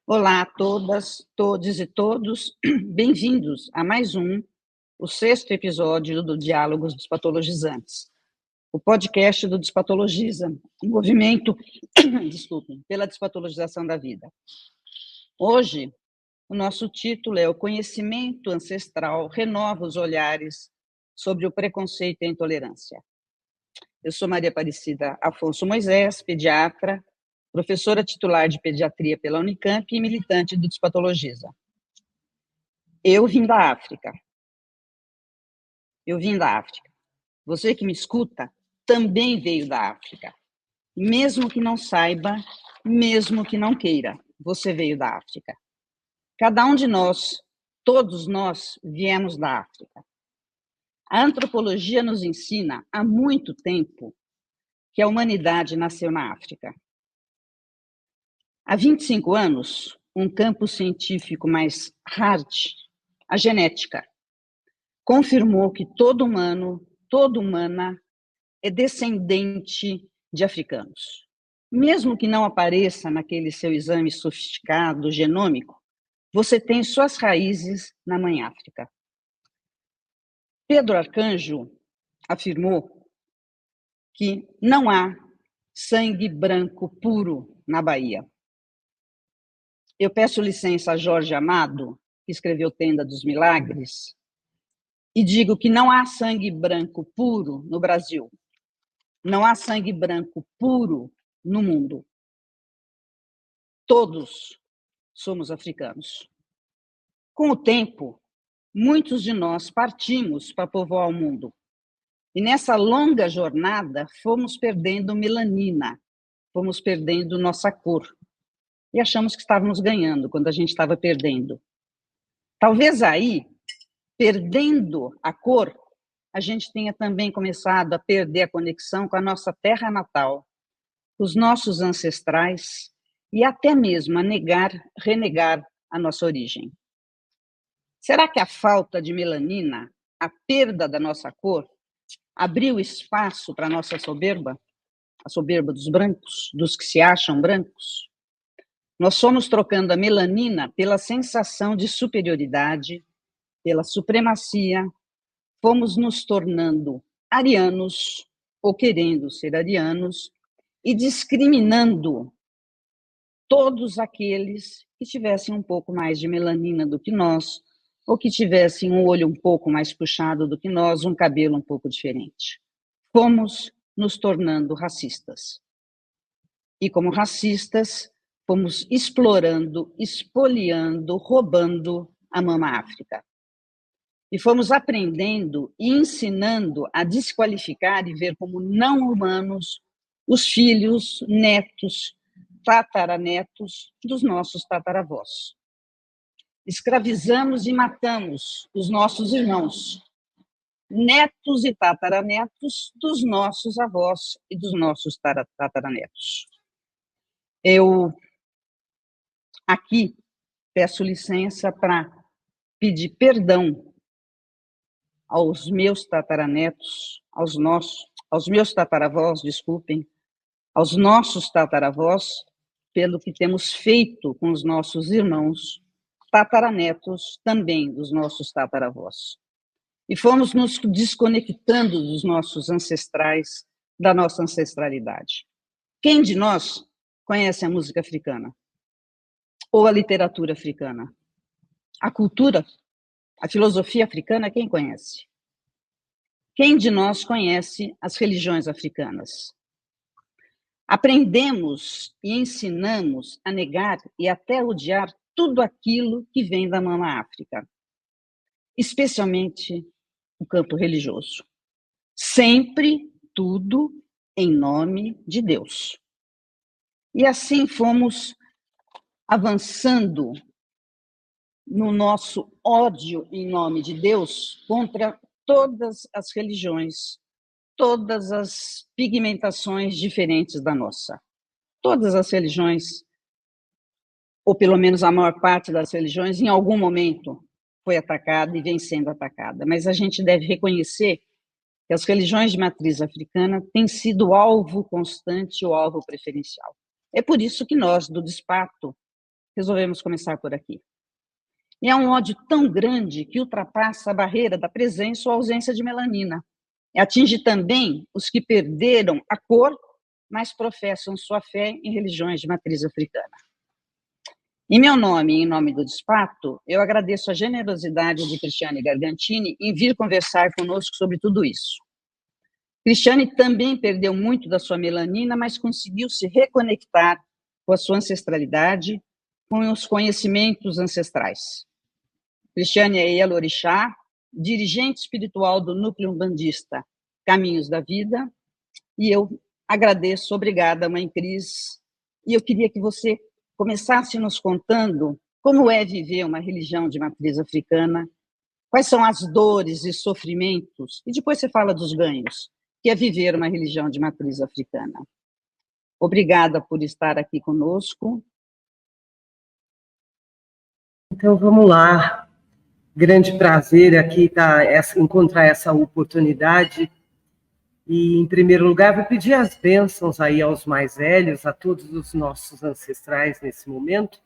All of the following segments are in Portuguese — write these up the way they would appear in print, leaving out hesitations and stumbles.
Olá a todas, todes e todos, bem-vindos a mais o sexto episódio do Diálogos dos Patologizantes, o podcast do Despatologiza, um movimento, desculpem, pela despatologização da vida. Hoje, o nosso título é O Conhecimento Ancestral Renova os Olhares sobre o Preconceito e a Intolerância. Eu sou Maria Aparecida Afonso Moisés, pediatra, professora titular de pediatria pela Unicamp e militante do Despatologiza. Eu vim da África. Você que me escuta também veio da África. Mesmo que não saiba, mesmo que não queira, você veio da África. Cada um de nós, todos nós, viemos da África. A antropologia nos ensina há muito tempo que a humanidade nasceu na África. Há 25 anos, um campo científico mais hard, a genética, confirmou que todo humano, toda humana, é descendente de africanos. Mesmo que não apareça naquele seu exame sofisticado, genômico, você tem suas raízes na Mãe África. Pedro Arcanjo afirmou que não há sangue branco puro na Bahia. Eu peço licença a Jorge Amado, que escreveu Tenda dos Milagres, e digo que não há sangue branco puro no Brasil. Não há sangue branco puro no mundo. Todos somos africanos. Com o tempo, muitos de nós partimos para povoar o mundo. E nessa longa jornada, fomos perdendo melanina, fomos perdendo nossa cor. E achamos que estávamos ganhando quando a gente estava perdendo. Talvez aí, perdendo a cor, a gente tenha também começado a perder a conexão com a nossa terra natal, os nossos ancestrais e até mesmo a renegar a nossa origem. Será que a falta de melanina, a perda da nossa cor, abriu espaço para a nossa soberba? A soberba dos brancos, dos que se acham brancos? Nós fomos trocando a melanina pela sensação de superioridade, pela supremacia, fomos nos tornando arianos, ou querendo ser arianos, e discriminando todos aqueles que tivessem um pouco mais de melanina do que nós, ou que tivessem um olho um pouco mais puxado do que nós, um cabelo um pouco diferente. Fomos nos tornando racistas. E como racistas, fomos explorando, espoliando, roubando a Mama África. E fomos aprendendo e ensinando a desqualificar e ver como não humanos os filhos, netos, tataranetos dos nossos tataravós. Escravizamos e matamos os nossos irmãos, netos e tataranetos dos nossos avós e dos nossos tataranetos. Eu aqui peço licença para pedir perdão aos meus tataranetos, aos meus tataravós, desculpem, aos nossos tataravós, pelo que temos feito com os nossos irmãos, tataranetos também dos nossos tataravós. E fomos nos desconectando dos nossos ancestrais, da nossa ancestralidade. Quem de nós conhece a música africana? Ou a literatura africana? A cultura, a filosofia africana, quem conhece? Quem de nós conhece as religiões africanas? Aprendemos e ensinamos a negar e até odiar tudo aquilo que vem da Mama África, especialmente o campo religioso. Sempre tudo em nome de Deus. E assim fomos avançando no nosso ódio em nome de Deus contra todas as religiões, todas as pigmentações diferentes da nossa. Todas as religiões, ou pelo menos a maior parte das religiões, em algum momento foi atacada e vem sendo atacada. Mas a gente deve reconhecer que as religiões de matriz africana têm sido o alvo constante, o alvo preferencial. É por isso que nós, do Despato, resolvemos começar por aqui. E é um ódio tão grande que ultrapassa a barreira da presença ou ausência de melanina. E atinge também os que perderam a cor, mas professam sua fé em religiões de matriz africana. Em meu nome e em nome do Despato, eu agradeço a generosidade de Cristiane Gargantini em vir conversar conosco sobre tudo isso. Cristiane também perdeu muito da sua melanina, mas conseguiu se reconectar com a sua ancestralidade, com os conhecimentos ancestrais. Cristiane é Ielorixá, dirigente espiritual do Núcleo Umbandista Caminhos da Vida, e eu agradeço, obrigada, Mãe Cris, e eu queria que você começasse nos contando como é viver uma religião de matriz africana, quais são as dores e sofrimentos, e depois você fala dos ganhos, que é viver uma religião de matriz africana. Obrigada por estar aqui conosco. Então, vamos lá. Grande prazer aqui encontrar essa oportunidade. E, em primeiro lugar, vou pedir as bênçãos aí aos mais velhos, a todos os nossos ancestrais nesse momento,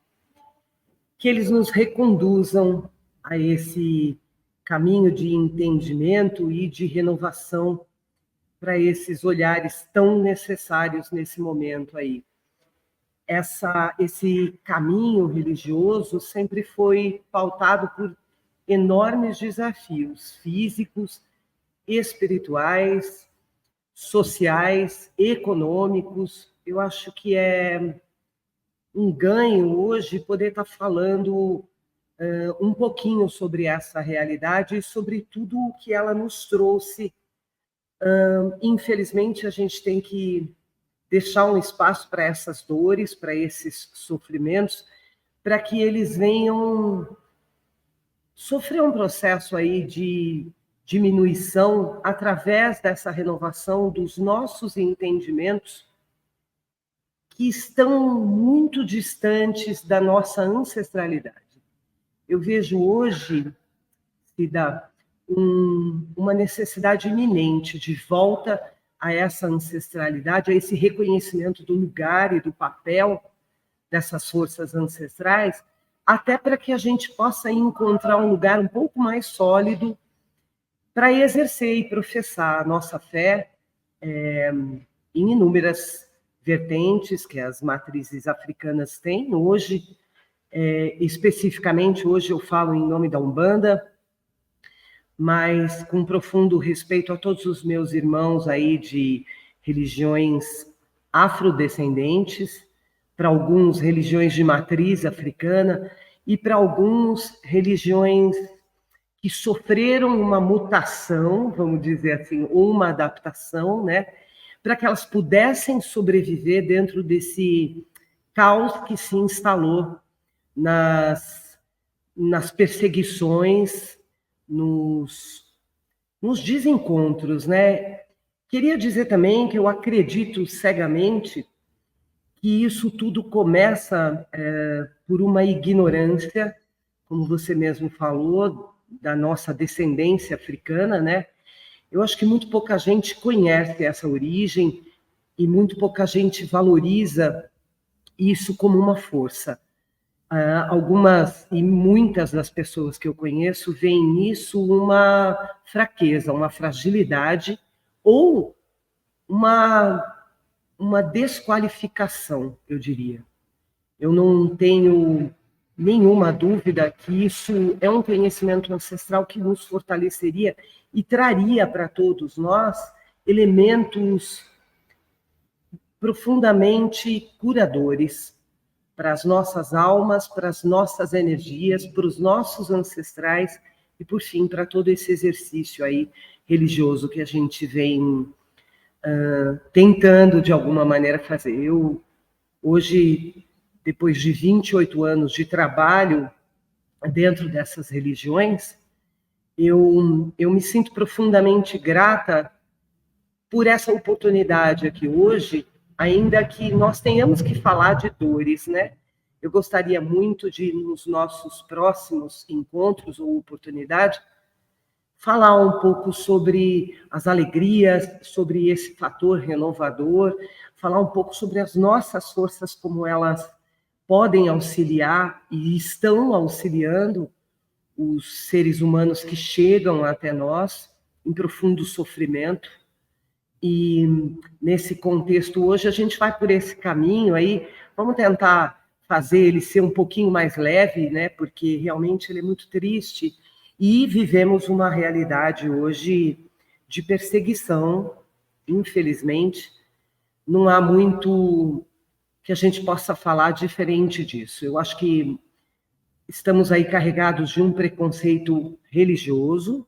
que eles nos reconduzam a esse caminho de entendimento e de renovação para esses olhares tão necessários nesse momento aí. Esse caminho religioso sempre foi pautado por enormes desafios físicos, espirituais, sociais, econômicos. Eu acho que é um ganho hoje poder estar falando um pouquinho sobre essa realidade e sobre tudo o que ela nos trouxe. Infelizmente, a gente tem que deixar um espaço para essas dores, para esses sofrimentos, para que eles venham sofrer um processo aí de diminuição através dessa renovação dos nossos entendimentos que estão muito distantes da nossa ancestralidade. Eu vejo hoje, Cida, uma necessidade iminente de volta a essa ancestralidade, a esse reconhecimento do lugar e do papel dessas forças ancestrais, até para que a gente possa encontrar um lugar um pouco mais sólido para exercer e professar a nossa fé em inúmeras vertentes que as matrizes africanas têm. Hoje, especificamente, hoje eu falo em nome da Umbanda, mas com profundo respeito a todos os meus irmãos aí de religiões afrodescendentes, para alguns religiões de matriz africana e para alguns religiões que sofreram uma mutação, vamos dizer assim, ou uma adaptação, né, para que elas pudessem sobreviver dentro desse caos que se instalou nas perseguições, nos desencontros, né? Queria dizer também que eu acredito cegamente que isso tudo começa por uma ignorância, como você mesmo falou, da nossa descendência africana, né? Eu acho que muito pouca gente conhece essa origem e muito pouca gente valoriza isso como uma força. Algumas e muitas das pessoas que eu conheço veem nisso uma fraqueza, uma fragilidade ou uma desqualificação, eu diria. Eu não tenho nenhuma dúvida que isso é um conhecimento ancestral que nos fortaleceria e traria para todos nós elementos profundamente curadores para as nossas almas, para as nossas energias, para os nossos ancestrais e, por fim, para todo esse exercício aí religioso que a gente vem tentando, de alguma maneira, fazer. Eu, hoje, depois de 28 anos de trabalho dentro dessas religiões, eu me sinto profundamente grata por essa oportunidade aqui hoje, ainda que nós tenhamos que falar de dores, né? Eu gostaria muito de, nos nossos próximos encontros ou oportunidade, falar um pouco sobre as alegrias, sobre esse fator renovador, falar um pouco sobre as nossas forças, como elas podem auxiliar e estão auxiliando os seres humanos que chegam até nós em profundo sofrimento. E nesse contexto hoje a gente vai por esse caminho aí, vamos tentar fazer ele ser um pouquinho mais leve, né? Porque realmente ele é muito triste e vivemos uma realidade hoje de perseguição, infelizmente. Não há muito que a gente possa falar diferente disso. Eu acho que estamos aí carregados de um preconceito religioso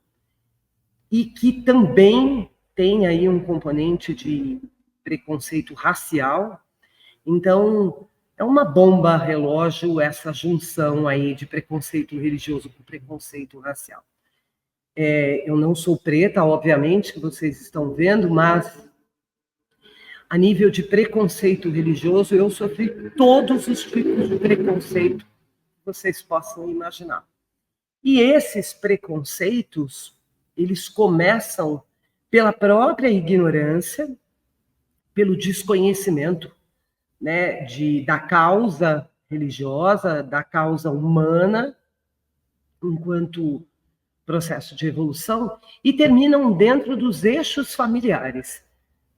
e que também tem aí um componente de preconceito racial. Então, é uma bomba relógio essa junção aí de preconceito religioso com preconceito racial. Eu não sou preta, obviamente, que vocês estão vendo, mas a nível de preconceito religioso, eu sofri todos os tipos de preconceito que vocês possam imaginar. E esses preconceitos, eles começam pela própria ignorância, pelo desconhecimento, né, da causa religiosa, da causa humana, enquanto processo de evolução, e terminam dentro dos eixos familiares.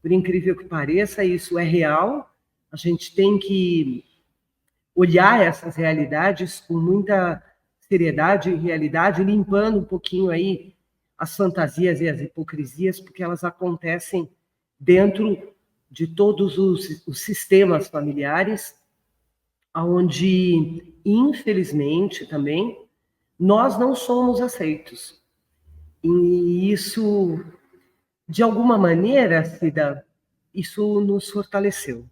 Por incrível que pareça, isso é real, a gente tem que olhar essas realidades com muita seriedade e realidade, limpando um pouquinho aí as fantasias e as hipocrisias, porque elas acontecem dentro de todos os sistemas familiares, onde, infelizmente, também, nós não somos aceitos. E isso, de alguma maneira, Cida, isso nos fortaleceu.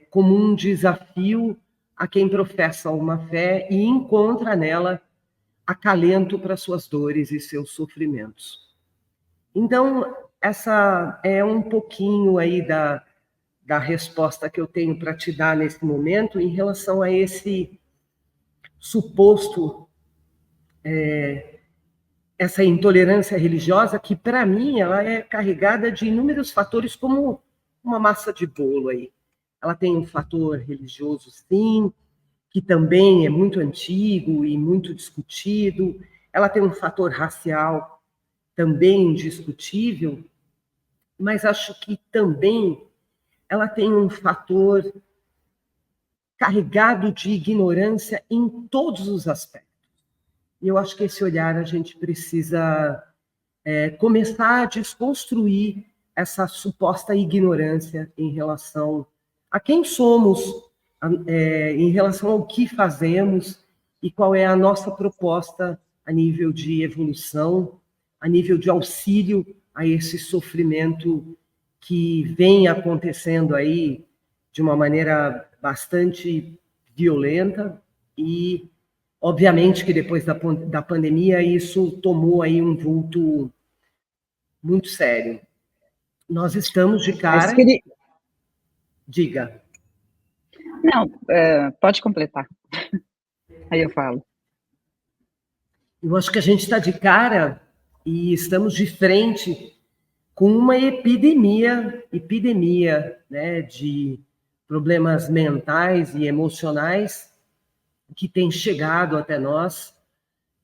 Como um desafio a quem professa uma fé e encontra nela acalento para suas dores e seus sofrimentos. Então, essa é um pouquinho aí da resposta que eu tenho para te dar nesse momento em relação a esse suposto, essa intolerância religiosa, que para mim ela é carregada de inúmeros fatores, como uma massa de bolo aí. Ela tem um fator religioso, sim, que também é muito antigo e muito discutido. Ela tem um fator racial também indiscutível, mas acho que também ela tem um fator carregado de ignorância em todos os aspectos. E eu acho que esse olhar a gente precisa começar a desconstruir essa suposta ignorância em relação a quem somos, em relação ao que fazemos e qual é a nossa proposta a nível de evolução, a nível de auxílio a esse sofrimento que vem acontecendo aí de uma maneira bastante violenta e, obviamente, que depois da pandemia isso tomou aí um vulto muito sério. Nós estamos de cara... Diga. Não, pode completar. Aí eu falo. Eu acho que a gente está de cara e estamos de frente com uma epidemia, né, de problemas mentais e emocionais que tem chegado até nós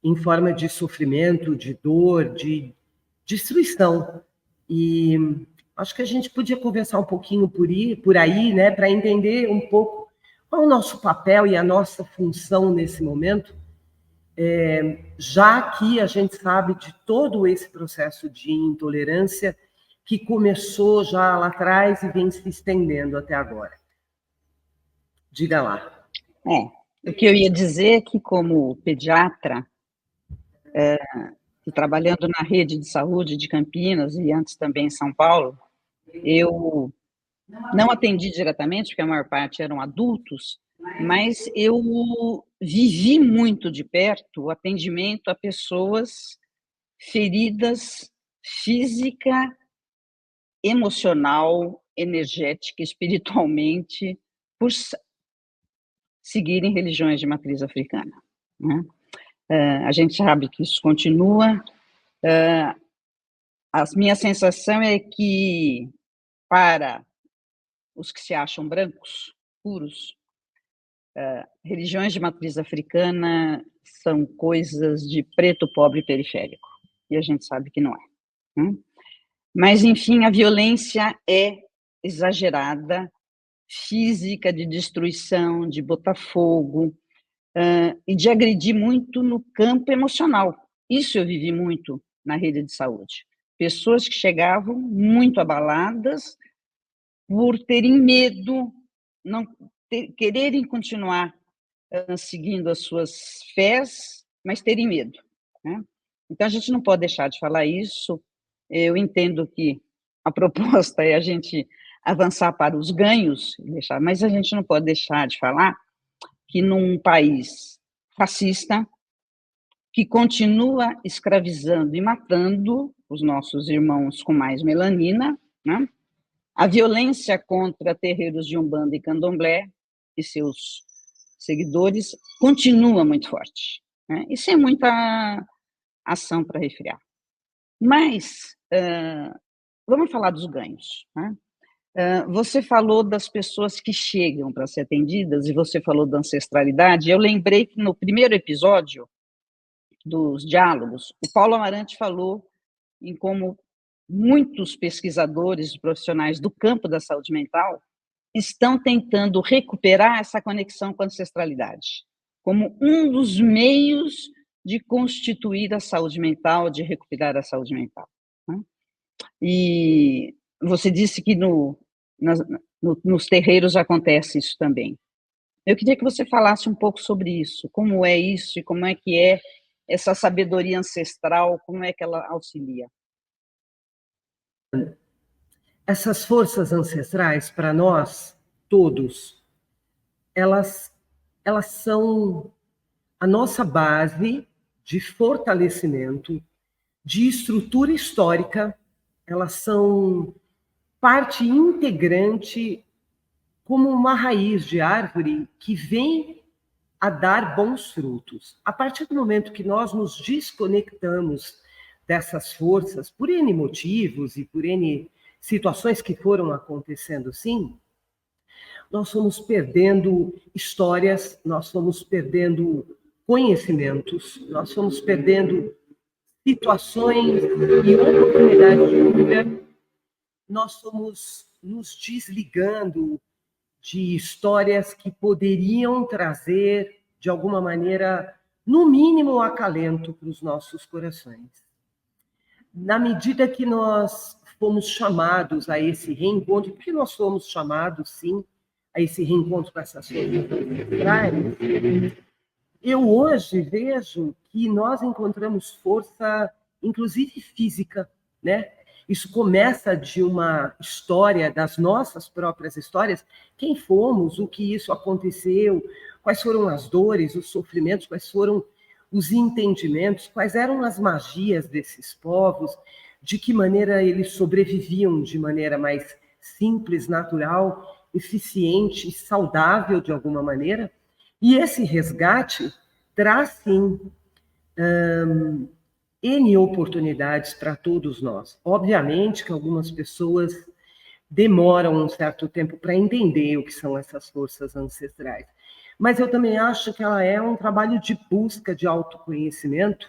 em forma de sofrimento, de dor, de destruição. E acho que a gente podia conversar um pouquinho por aí, né, para entender um pouco qual é o nosso papel e a nossa função nesse momento, já que a gente sabe de todo esse processo de intolerância que começou já lá atrás e vem se estendendo até agora. Diga lá. O que eu ia dizer é que, como pediatra, e trabalhando na rede de saúde de Campinas e antes também em São Paulo, eu não atendi diretamente, porque a maior parte eram adultos, mas eu vivi muito de perto o atendimento a pessoas feridas física, emocional, energética, espiritualmente, por seguirem religiões de matriz africana, né? A gente sabe que isso continua. A minha sensação é que, para os que se acham brancos, puros, religiões de matriz africana são coisas de preto, pobre e periférico, e a gente sabe que não é. Né? Mas, enfim, a violência é exagerada, física, de destruição, de botar fogo, e de agredir muito no campo emocional. Isso eu vivi muito na rede de saúde. Pessoas que chegavam muito abaladas por terem medo, não quererem continuar seguindo as suas fés, mas terem medo. Né? Então, a gente não pode deixar de falar isso. Eu entendo que a proposta é a gente avançar para os ganhos, mas a gente não pode deixar de falar que num país fascista, que continua escravizando e matando os nossos irmãos com mais melanina, né? A violência contra terreiros de Umbanda e Candomblé e seus seguidores continua muito forte, né? E sem muita ação para refriar. Mas, vamos falar dos ganhos, né? Você falou das pessoas que chegam para ser atendidas e você falou da ancestralidade. Eu lembrei que no primeiro episódio dos diálogos, o Paulo Amarante falou em como muitos pesquisadores e profissionais do campo da saúde mental estão tentando recuperar essa conexão com a ancestralidade, como um dos meios de constituir a saúde mental, de recuperar a saúde mental. Né? E você disse que nos terreiros acontece isso também. Eu queria que você falasse um pouco sobre isso, como é isso e como é que é essa sabedoria ancestral, como é que ela auxilia? Essas forças ancestrais, para nós, todos, elas são a nossa base de fortalecimento, de estrutura histórica, elas são parte integrante, como uma raiz de árvore que vem a dar bons frutos. A partir do momento que nós nos desconectamos dessas forças, por N motivos e por N situações que foram acontecendo, sim, nós fomos perdendo histórias, nós fomos perdendo conhecimentos, nós fomos perdendo situações e oportunidades de cura, nós fomos nos desligando de histórias que poderiam trazer, de alguma maneira, no mínimo, acalento para os nossos corações. Na medida que nós fomos chamados a esse reencontro, porque nós fomos chamados, sim, a esse reencontro com essas forças ancestrais, eu hoje vejo que nós encontramos força, inclusive física, né? Isso começa de uma história, das nossas próprias histórias, quem fomos, o que isso aconteceu, quais foram as dores, os sofrimentos, quais foram os entendimentos, quais eram as magias desses povos, de que maneira eles sobreviviam de maneira mais simples, natural, eficiente e saudável de alguma maneira. E esse resgate traz, sim, N oportunidades para todos nós. Obviamente que algumas pessoas demoram um certo tempo para entender o que são essas forças ancestrais. Mas eu também acho que ela é um trabalho de busca de autoconhecimento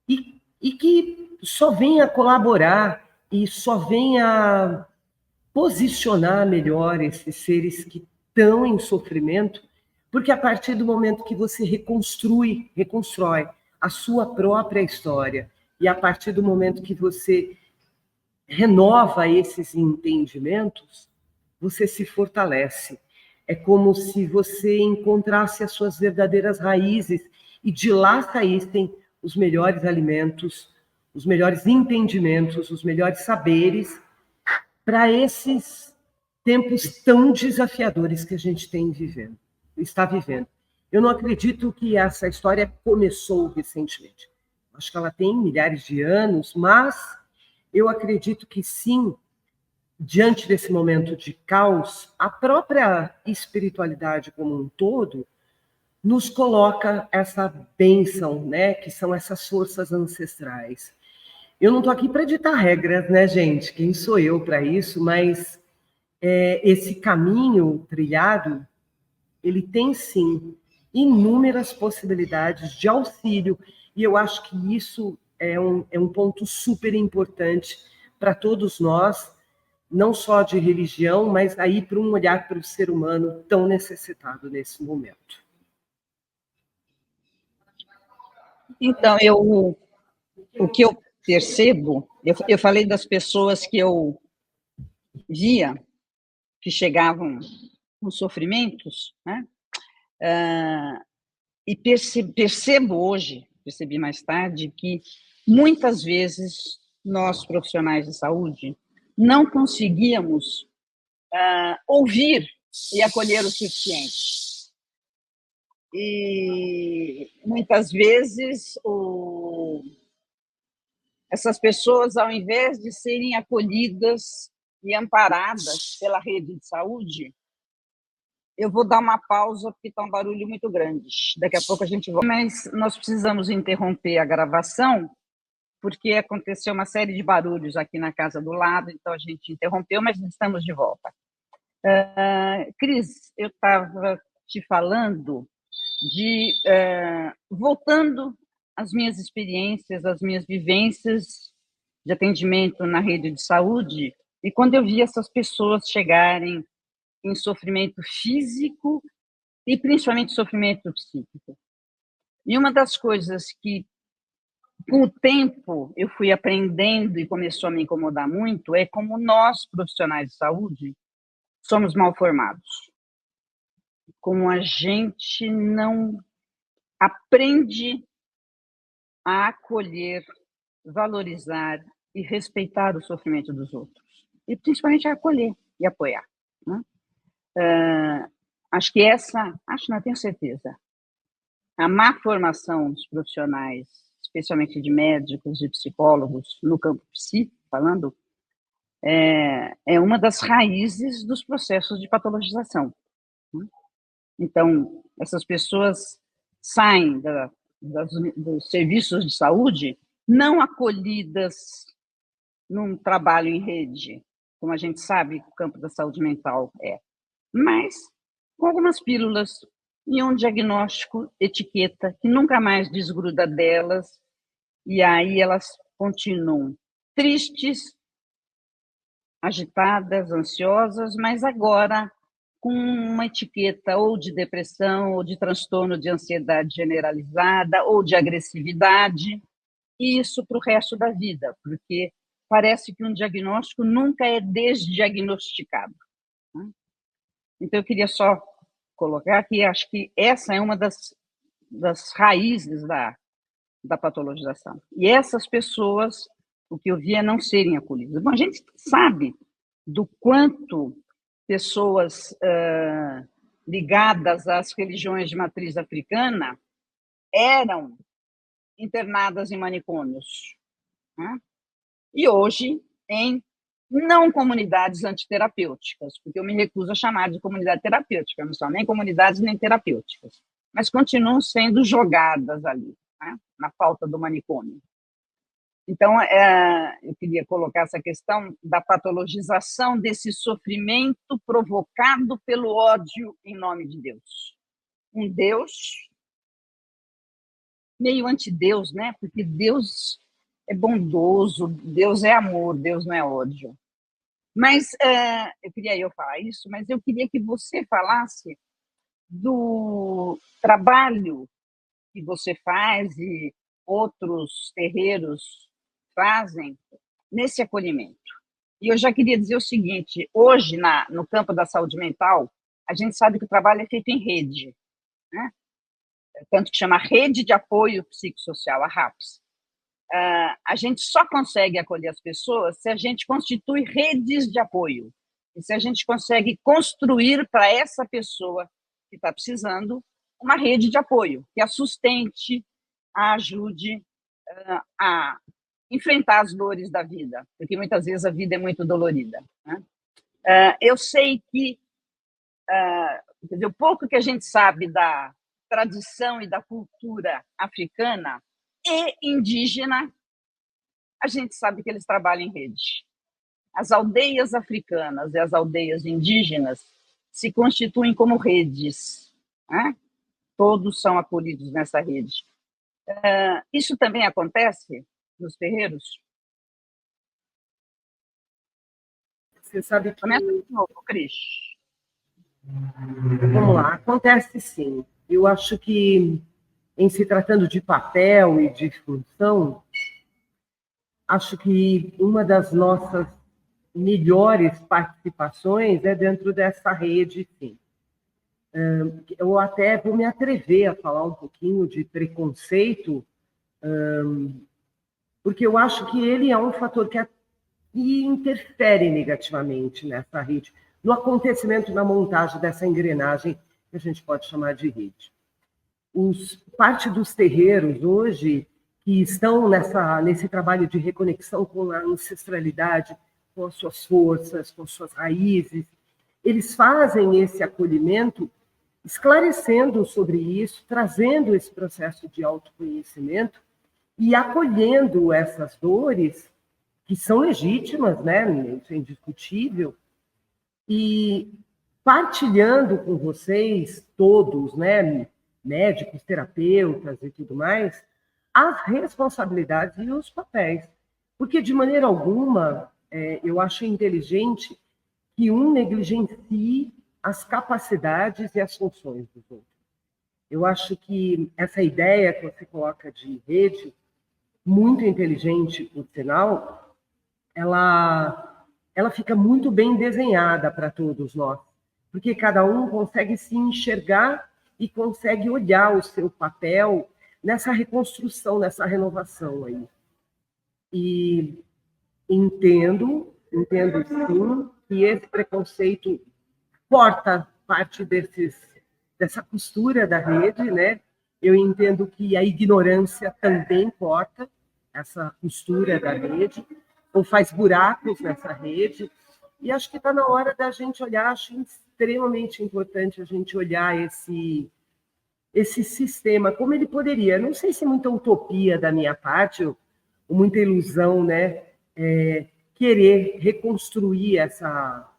e que só vem a colaborar e só vem a posicionar melhor esses seres que estão em sofrimento, porque a partir do momento que você reconstrói a sua própria história, e a partir do momento que você renova esses entendimentos, você se fortalece. É como se você encontrasse as suas verdadeiras raízes e de lá saíssem os melhores alimentos, os melhores entendimentos, os melhores saberes para esses tempos tão desafiadores que a gente está vivendo. Eu não acredito que essa história começou recentemente. Acho que ela tem milhares de anos, mas eu acredito que sim, diante desse momento de caos, a própria espiritualidade como um todo nos coloca essa bênção, né, que são essas forças ancestrais. Eu não estou aqui para ditar regras, né, gente? Quem sou eu para isso? Mas esse caminho trilhado, ele tem, sim, inúmeras possibilidades de auxílio, e eu acho que isso é um ponto super importante para todos nós, não só de religião, mas aí para um olhar para o ser humano tão necessitado nesse momento. Então, o que eu percebo, eu falei das pessoas que eu via, que chegavam com sofrimentos, né? E percebo hoje, percebi mais tarde, que muitas vezes nós, profissionais de saúde, não conseguíamos ouvir e acolher o suficiente. E muitas vezes essas pessoas, ao invés de serem acolhidas e amparadas pela rede de saúde, eu vou dar uma pausa porque está um barulho muito grande. Daqui a pouco a gente volta. Mas nós precisamos interromper a gravação porque aconteceu uma série de barulhos aqui na casa do lado, então a gente interrompeu, mas estamos de volta. Cris, eu estava te falando de voltando às minhas experiências, às minhas vivências de atendimento na rede de saúde, e quando eu vi essas pessoas chegarem em sofrimento físico e principalmente sofrimento psíquico. E uma das coisas que, com o tempo, eu fui aprendendo e começou a me incomodar muito é como nós, profissionais de saúde, somos mal formados. Como a gente não aprende a acolher, valorizar e respeitar o sofrimento dos outros. E principalmente a acolher e apoiar. Né? Acho que não tenho certeza, a má formação dos profissionais, especialmente de médicos e psicólogos, no campo psíquico, falando, é uma das raízes dos processos de patologização. Né? Então, essas pessoas saem dos serviços de saúde não acolhidas num trabalho em rede, como a gente sabe que o campo da saúde mental é, mas com algumas pílulas e um diagnóstico, etiqueta, que nunca mais desgruda delas, e aí elas continuam tristes, agitadas, ansiosas, mas agora com uma etiqueta ou de depressão, ou de transtorno de ansiedade generalizada, ou de agressividade, e isso para o resto da vida, porque parece que um diagnóstico nunca é desdiagnosticado. Né? Então, eu queria só colocar que acho que essa é uma das raízes da patologização. E essas pessoas, o que eu vi é não serem acolhidas. Bom, a gente sabe do quanto pessoas ligadas às religiões de matriz africana eram internadas em manicômios. Né? E hoje em não comunidades antiterapêuticas, porque eu me recuso a chamar de comunidade terapêutica, não são nem comunidades nem terapêuticas, mas continuam sendo jogadas ali, né, na falta do manicômio. Então, eu queria colocar essa questão da patologização desse sofrimento provocado pelo ódio em nome de Deus. Um Deus meio antideus, né? Porque Deus é bondoso, Deus é amor, Deus não é ódio. Mas eu queria falar isso, mas eu queria que você falasse do trabalho que você faz e outros terreiros fazem nesse acolhimento. E eu já queria dizer o seguinte, hoje, no campo da saúde mental, a gente sabe que o trabalho é feito em rede, né? Tanto que chama Rede de Apoio Psicossocial, a RAPS. A gente só consegue acolher as pessoas se a gente constitui redes de apoio, e se a gente consegue construir para essa pessoa que está precisando uma rede de apoio, que a sustente, a ajude a enfrentar as dores da vida, porque muitas vezes a vida é muito dolorida. Né? Eu sei que o pouco que a gente sabe da tradição e da cultura africana e indígena, a gente sabe que eles trabalham em rede. As aldeias africanas e as aldeias indígenas se constituem como redes, né? Todos são acolhidos nessa rede. Isso também acontece nos terreiros? Você sabe que... Começa de novo, Cris. Vamos lá, acontece sim. Eu acho que, em se tratando de papel e de função, acho que uma das nossas melhores participações é dentro dessa rede, sim. Eu até vou me atrever a falar um pouquinho de preconceito, porque eu acho que ele é um fator que interfere negativamente nessa rede, no acontecimento, na montagem dessa engrenagem que a gente pode chamar de rede. Parte dos terreiros hoje que estão nesse trabalho de reconexão com a ancestralidade, com as suas forças, com suas raízes, eles fazem esse acolhimento esclarecendo sobre isso, trazendo esse processo de autoconhecimento e acolhendo essas dores, que são legítimas, né? Isso é indiscutível, e partilhando com vocês todos, né? Médicos, terapeutas e tudo mais, as responsabilidades e os papéis. Porque, de maneira alguma, eu acho inteligente que um negligencie as capacidades e as funções dos outros. Eu acho que essa ideia que você coloca de rede, muito inteligente, por sinal, ela fica muito bem desenhada para todos nós, porque cada um consegue se enxergar e consegue olhar o seu papel nessa reconstrução, nessa renovação aí. E entendo sim, que esse preconceito corta parte dessa costura da rede, né? Eu entendo que a ignorância também corta essa costura da rede, ou faz buracos nessa rede, e acho que está na hora da gente olhar, acho extremamente importante a gente olhar esse sistema, como ele poderia, não sei se é muita utopia da minha parte, ou muita ilusão, né? Querer reconstruir essa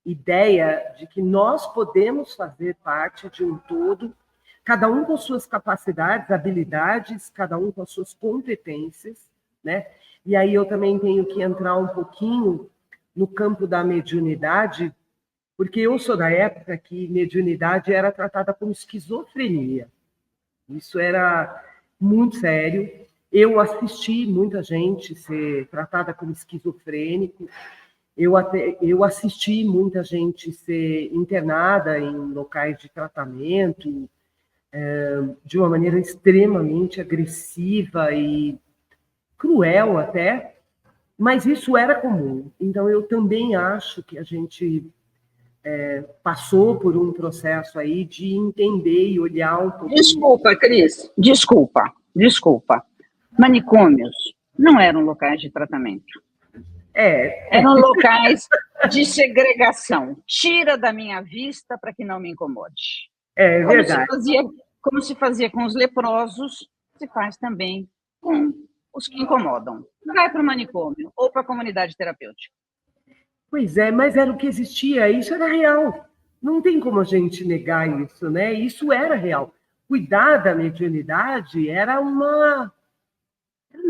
ideia de que nós podemos fazer parte de um todo, cada um com suas capacidades, habilidades, cada um com as suas competências, né? E aí eu também tenho que entrar um pouquinho no campo da mediunidade, porque eu sou da época que mediunidade era tratada como esquizofrenia. Isso era muito sério. Eu assisti muita gente ser tratada como esquizofrênico. Eu assisti muita gente ser internada em locais de tratamento de uma maneira extremamente agressiva e cruel até, mas isso era comum. Então, eu também acho que a gente passou por um processo aí de entender e olhar um pouco... Desculpa, Cris, desculpa. Manicômios não eram locais de tratamento. Eram locais de segregação. Tira da minha vista para que não me incomode. É verdade. Como se fazia com os leprosos, se faz também com os que incomodam. Vai para o manicômio ou para a comunidade terapêutica. Pois é, mas era o que existia, isso era real. Não tem como a gente negar isso, né? Isso era real. Cuidar da mediunidade era um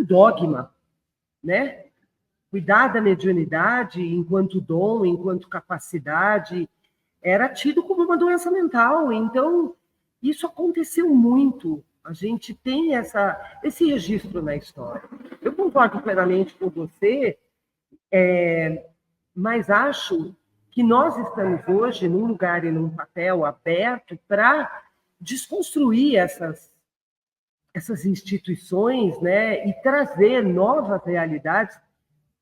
dogma, né? Cuidar da mediunidade enquanto dom, enquanto capacidade, era tido como uma doença mental. Então, isso aconteceu muito. A gente tem esse registro na história. Eu concordo plenamente com você, mas acho que nós estamos hoje num lugar e num papel aberto para desconstruir essas instituições, né, e trazer novas realidades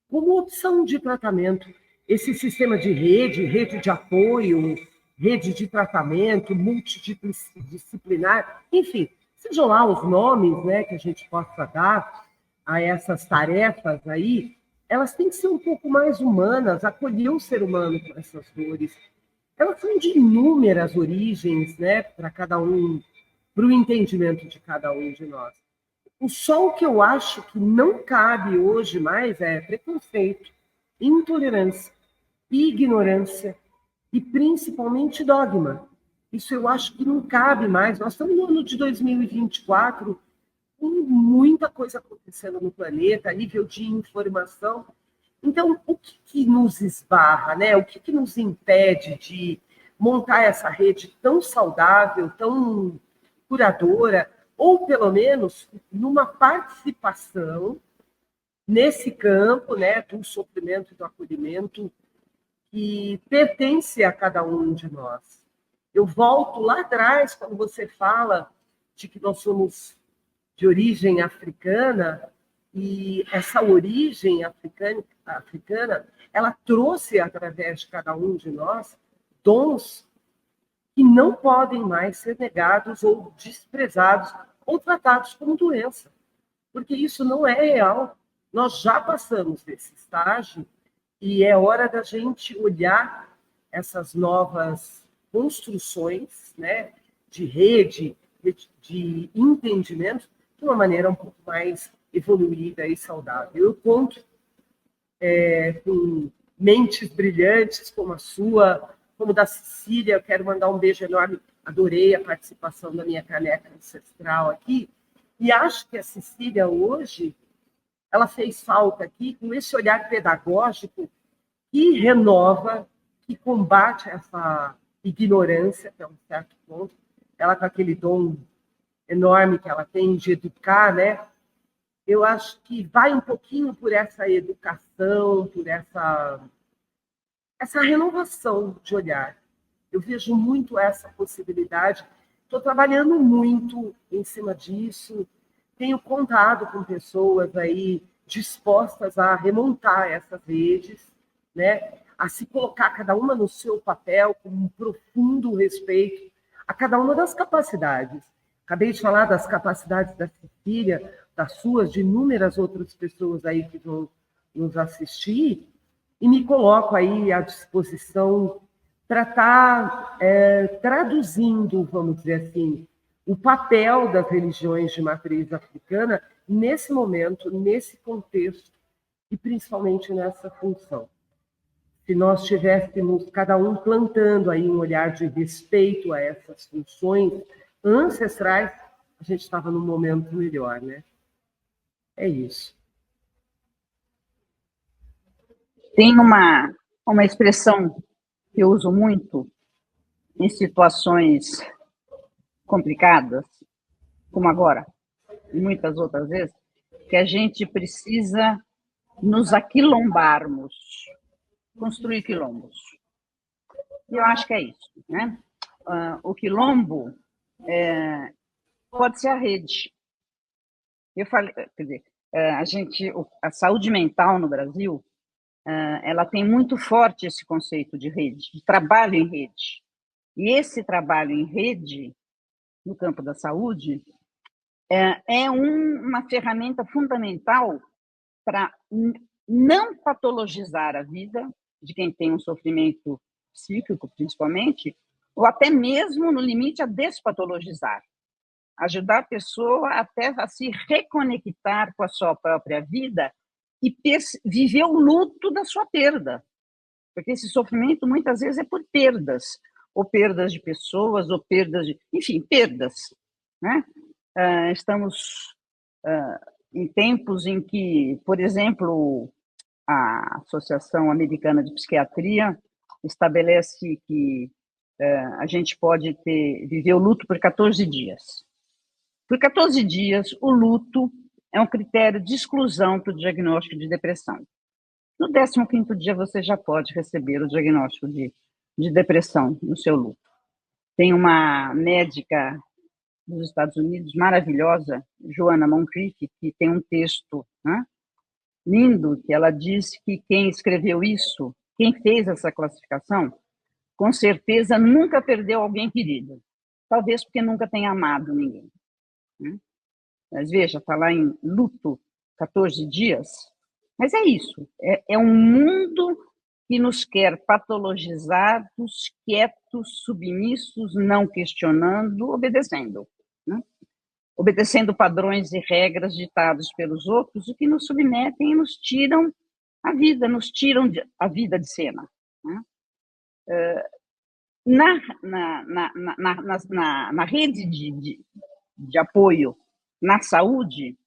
como opção de tratamento. Esse sistema de rede de apoio, rede de tratamento, multidisciplinar, enfim, sejam lá os nomes, né, que a gente possa dar a essas tarefas aí, elas têm que ser um pouco mais humanas, acolher o ser humano com essas dores. Elas são de inúmeras origens, né, para cada um, para o entendimento de cada um de nós. Só o que eu acho que não cabe hoje mais é preconceito, intolerância, ignorância e principalmente dogma. Isso eu acho que não cabe mais. Nós estamos no ano de 2024, com muita coisa acontecendo no planeta, a nível de informação. Então, o que nos esbarra, né? O que nos impede de montar essa rede tão saudável, tão curadora, ou pelo menos numa participação nesse campo, né, do sofrimento e do acolhimento que pertence a cada um de nós. Eu volto lá atrás, quando você fala de que nós somos de origem africana, e essa origem africana, ela trouxe, através de cada um de nós, dons que não podem mais ser negados ou desprezados ou tratados como doença, porque isso não é real. Nós já passamos desse estágio e é hora da gente olhar essas novas construções, né, de rede, de entendimento, de uma maneira um pouco mais evoluída e saudável. Eu conto com mentes brilhantes como a sua, como da Cecília. Eu quero mandar um beijo enorme. Adorei a participação da minha caneca ancestral aqui. E acho que a Cecília hoje, ela fez falta aqui com esse olhar pedagógico que renova, que combate essa ignorância, até um certo ponto. Ela com aquele dom enorme que ela tem de educar, né? Eu acho que vai um pouquinho por essa educação, por essa renovação de olhar. Eu vejo muito essa possibilidade. Estou trabalhando muito em cima disso. Tenho contado com pessoas aí dispostas a remontar essas redes, né? A se colocar cada uma no seu papel com um profundo respeito a cada uma das capacidades. Acabei de falar das capacidades da Cecília, das suas, de inúmeras outras pessoas aí que vão nos assistir, e me coloco aí à disposição para estar traduzindo, vamos dizer assim, o papel das religiões de matriz africana nesse momento, nesse contexto, e principalmente nessa função. Se nós tivéssemos cada um plantando aí um olhar de respeito a essas funções ancestrais, a gente estava num momento melhor, né? É isso. Tem uma expressão que eu uso muito em situações complicadas, como agora, e muitas outras vezes, que a gente precisa nos aquilombarmos, construir quilombos. E eu acho que é isso, né? O quilombo pode ser a rede. Eu falei, quer dizer, a saúde mental no Brasil, ela tem muito forte esse conceito de rede, de trabalho em rede. E esse trabalho em rede, no campo da saúde, é uma ferramenta fundamental para não patologizar a vida de quem tem um sofrimento psíquico, principalmente, ou até mesmo, no limite, a despatologizar. Ajudar a pessoa até a se reconectar com a sua própria vida e viver o luto da sua perda. Porque esse sofrimento, muitas vezes, é por perdas, ou perdas de pessoas, ou perdas de... Enfim, perdas. Né? Estamos em tempos em que, por exemplo, a Associação Americana de Psiquiatria estabelece que a gente pode viver o luto por 14 dias. Por 14 dias, o luto é um critério de exclusão para o diagnóstico de depressão. No 15º dia, você já pode receber o diagnóstico de depressão no seu luto. Tem uma médica dos Estados Unidos, maravilhosa, Joanna Moncrief, que tem um texto, né, lindo, que ela diz que quem escreveu isso, quem fez essa classificação, com certeza nunca perdeu alguém querido. Talvez porque nunca tenha amado ninguém. Né? Mas veja, falar em luto 14 dias, mas é isso, é um mundo que nos quer patologizados, quietos, submissos, não questionando, obedecendo. Né? Obedecendo padrões e regras ditados pelos outros, o que nos submetem e nos tiram a vida, nos tiram a vida de cena. Né? Na rede de apoio na saúde,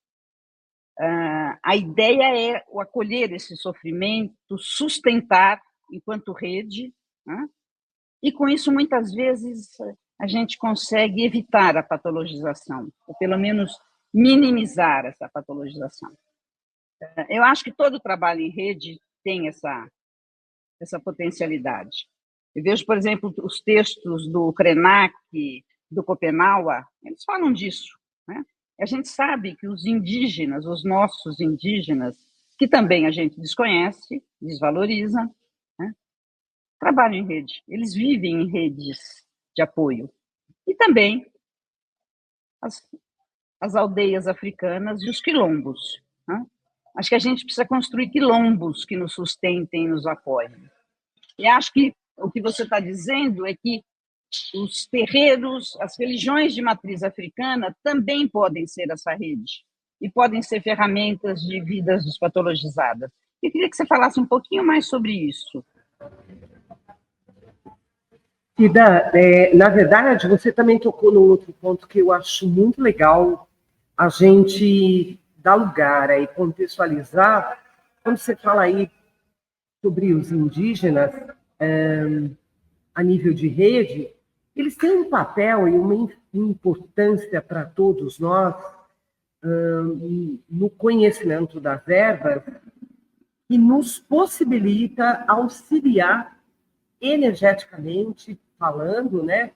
a ideia é o acolher esse sofrimento, sustentar enquanto rede, né? E com isso, muitas vezes, a gente consegue evitar a patologização, ou pelo menos minimizar essa patologização. Eu acho que todo trabalho em rede tem essa potencialidade. Eu vejo, por exemplo, os textos do Krenak, do Kopenawa, eles falam disso, né? A gente sabe que os indígenas, os nossos indígenas, que também a gente desconhece, desvaloriza, né, trabalham em rede, eles vivem em redes de apoio. E também as aldeias africanas e os quilombos, né? Acho que a gente precisa construir quilombos que nos sustentem e nos apoiem. E acho que o que você está dizendo é que os terreiros, as religiões de matriz africana também podem ser essa rede e podem ser ferramentas de vidas despatologizadas. Eu queria que você falasse um pouquinho mais sobre isso. Ida, na verdade, você também tocou num outro ponto que eu acho muito legal a gente dar lugar e contextualizar. Quando você fala aí sobre os indígenas, a nível de rede, eles têm um papel e uma importância para todos nós no conhecimento das ervas que nos possibilita auxiliar energeticamente falando, né,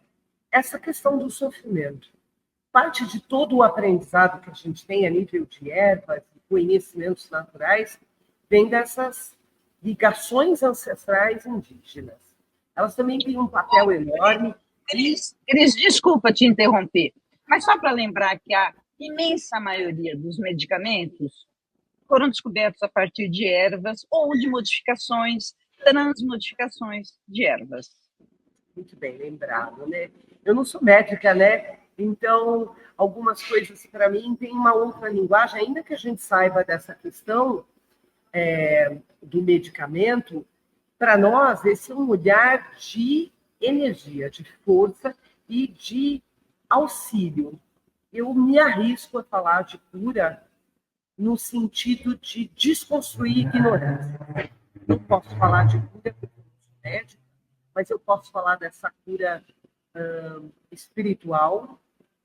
essa questão do sofrimento. Parte de todo o aprendizado que a gente tem a nível de ervas e conhecimentos naturais vem dessas ligações ancestrais indígenas. Elas também têm um papel enorme. Cris, desculpa te interromper, mas só para lembrar que a imensa maioria dos medicamentos foram descobertos a partir de ervas ou de modificações, transmodificações de ervas. Muito bem lembrado, né? Eu não sou médica, né? Então, algumas coisas para mim têm uma outra linguagem, ainda que a gente saiba dessa questão do medicamento, para nós esse é um olhar de energia, de força e de auxílio. Eu me arrisco a falar de cura no sentido de desconstruir ignorância. Não posso falar de cura porque eu sou médica, mas eu posso falar dessa cura espiritual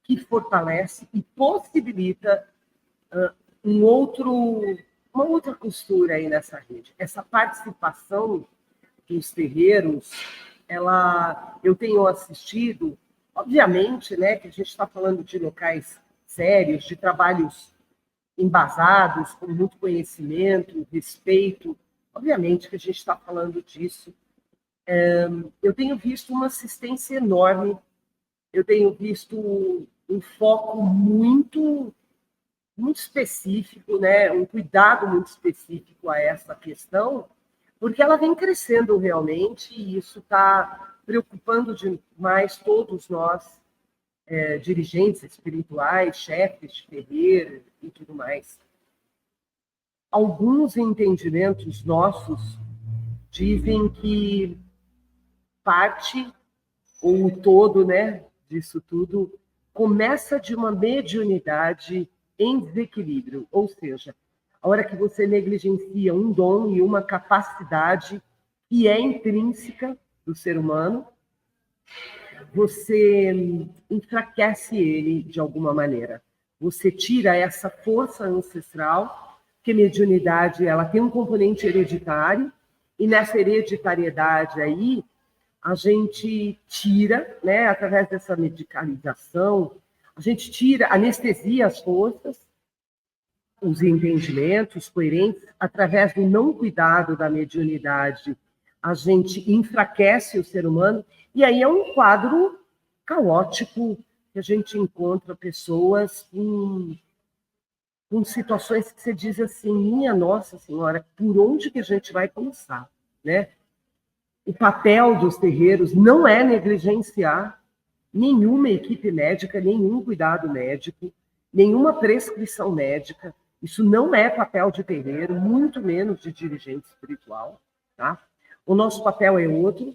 que fortalece e possibilita uma outra costura aí nessa rede. Essa participação dos terreiros, eu tenho assistido, obviamente, né, que a gente está falando de locais sérios, de trabalhos embasados, com muito conhecimento, respeito. Obviamente que a gente está falando disso. Eu tenho visto uma assistência enorme, eu tenho visto um foco muito específico, né? Um cuidado muito específico a essa questão, porque ela vem crescendo realmente e isso está preocupando demais todos nós, dirigentes espirituais, chefes de terreiro e tudo mais. Alguns entendimentos nossos dizem que parte ou o todo, né, disso tudo começa de uma mediunidade em desequilíbrio, ou seja, a hora que você negligencia um dom e uma capacidade que é intrínseca do ser humano, você enfraquece ele de alguma maneira. Você tira essa força ancestral, que a mediunidade ela tem um componente hereditário, e nessa hereditariedade aí, a gente tira, né, através dessa medicalização, a gente tira, anestesia as forças, os entendimentos coerentes, através do não cuidado da mediunidade, a gente enfraquece o ser humano, e aí é um quadro caótico que a gente encontra pessoas com situações que você diz assim, minha Nossa Senhora, por onde que a gente vai começar, né? O papel dos terreiros não é negligenciar nenhuma equipe médica, nenhum cuidado médico, nenhuma prescrição médica. Isso não é papel de terreiro, muito menos de dirigente espiritual, tá? O nosso papel é outro.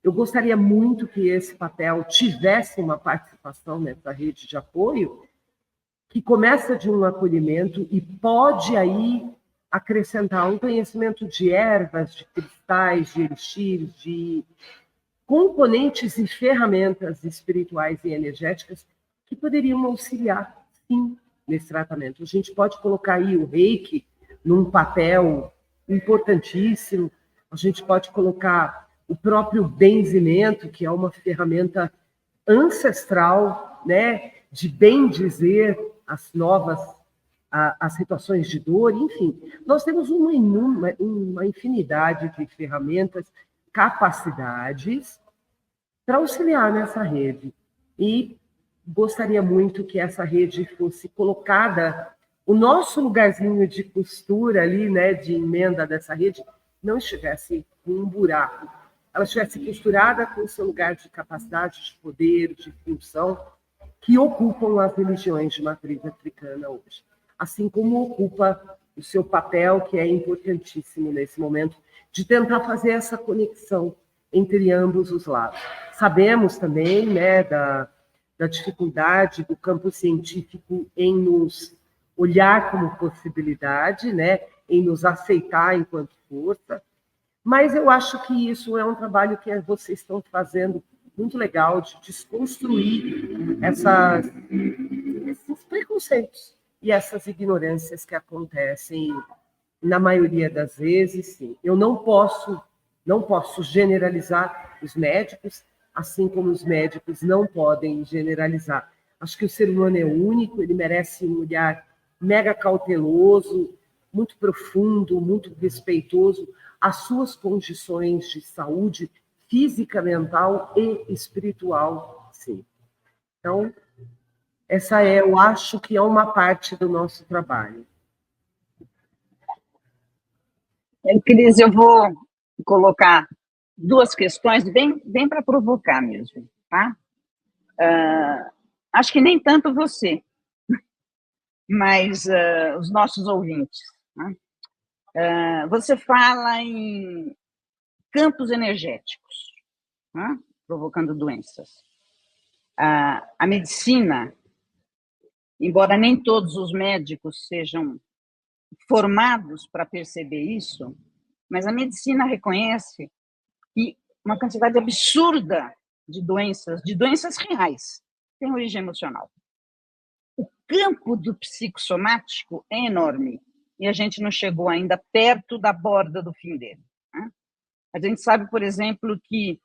Eu gostaria muito que esse papel tivesse uma participação nessa rede de apoio, que começa de um acolhimento e pode aí acrescentar um conhecimento de ervas, de cristais, de elixires, de componentes e ferramentas espirituais e energéticas que poderiam auxiliar, sim, nesse tratamento. A gente pode colocar aí o Reiki num papel importantíssimo, a gente pode colocar o próprio benzimento, que é uma ferramenta ancestral, né, de bem dizer as novas, as situações de dor, enfim. Nós temos uma infinidade de ferramentas, capacidades para auxiliar nessa rede. E gostaria muito que essa rede fosse colocada, o nosso lugarzinho de costura ali, né, de emenda dessa rede, não estivesse com um buraco. Ela estivesse costurada com o seu lugar de capacidade, de poder, de função, que ocupam as religiões de matriz africana hoje. Assim como ocupa o seu papel, que é importantíssimo nesse momento, de tentar fazer essa conexão entre ambos os lados. Sabemos também, né, da dificuldade do campo científico em nos olhar como possibilidade, né, em nos aceitar enquanto força, mas eu acho que isso é um trabalho que vocês estão fazendo muito legal, de desconstruir esses preconceitos e essas ignorâncias que acontecem na maioria das vezes, sim. Eu não posso generalizar os médicos, assim como os médicos não podem generalizar. Acho que o ser humano é único, ele merece um olhar mega cauteloso, muito profundo, muito respeitoso às suas condições de saúde física, mental e espiritual, sim. Então, essa eu acho que é uma parte do nosso trabalho. Cris, eu vou colocar duas questões bem para provocar mesmo, tá? Acho que nem tanto você, mas os nossos ouvintes. Né? Você fala em campos energéticos, né? Provocando doenças. A medicina, embora nem todos os médicos sejam formados para perceber isso, mas a medicina reconhece que uma quantidade absurda de doenças reais, tem origem emocional. O campo do psicossomático é enorme e a gente não chegou ainda perto da borda do fim dele. Né? A gente sabe, por exemplo, que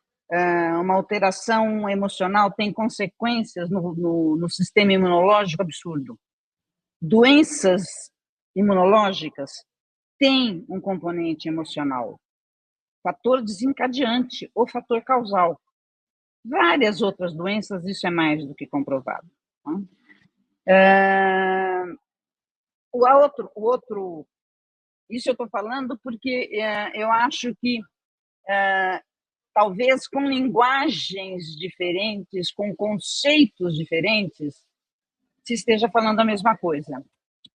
uma alteração emocional tem consequências no sistema imunológico absurdo. Doenças imunológicas têm um componente emocional, fator desencadeante ou fator causal. Várias outras doenças, isso é mais do que comprovado. O outro, isso eu estou falando porque eu acho que talvez com linguagens diferentes, com conceitos diferentes, se esteja falando a mesma coisa.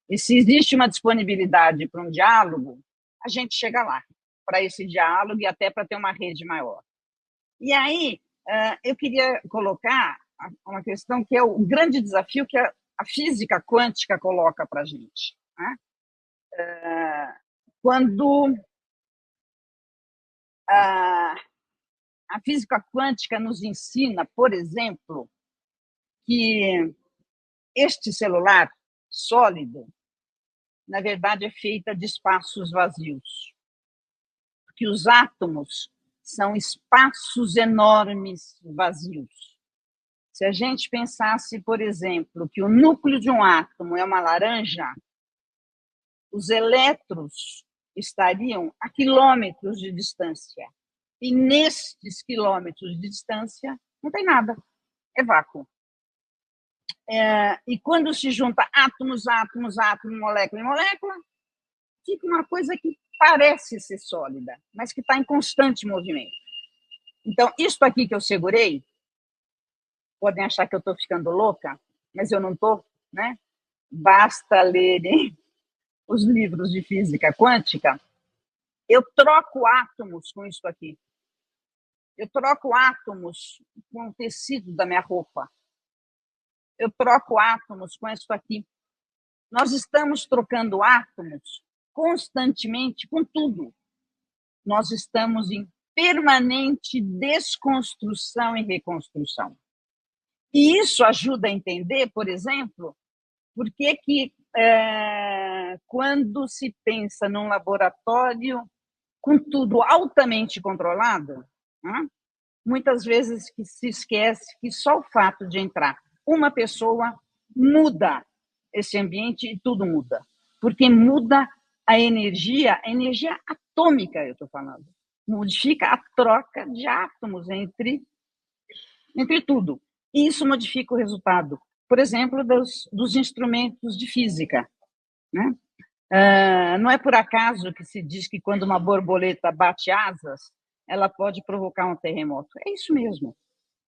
E se existe uma disponibilidade para um diálogo, a gente chega lá, para esse diálogo e até para ter uma rede maior. E aí, eu queria colocar uma questão que é o grande desafio que a física quântica coloca para a gente. Né? Quando a física quântica nos ensina, por exemplo, que este celular sólido, na verdade, é feita de espaços vazios, porque os átomos são espaços enormes vazios. Se a gente pensasse, por exemplo, que o núcleo de um átomo é uma laranja, os elétrons estariam a quilômetros de distância. E nestes quilômetros de distância não tem nada, é vácuo. E quando se junta átomos, molécula e molécula, fica uma coisa que parece ser sólida, mas que está em constante movimento. Então, isso aqui que eu segurei, podem achar que eu estou ficando louca, mas eu não estou, né? Basta lerem os livros de física quântica, eu troco átomos com isso aqui. Eu troco átomos com o tecido da minha roupa. Eu troco átomos com isso aqui. Nós estamos trocando átomos constantemente com tudo. Nós estamos em permanente desconstrução e reconstrução. E isso ajuda a entender, por exemplo, por que quando se pensa num laboratório com tudo altamente controlado, né, muitas vezes que se esquece que só o fato de entrar uma pessoa muda esse ambiente e tudo muda. Porque muda a energia atômica, eu estou falando. Modifica a troca de átomos entre tudo. E isso modifica o resultado, por exemplo, dos instrumentos de física, né? Não é por acaso que se diz que quando uma borboleta bate asas, ela pode provocar um terremoto. É isso mesmo.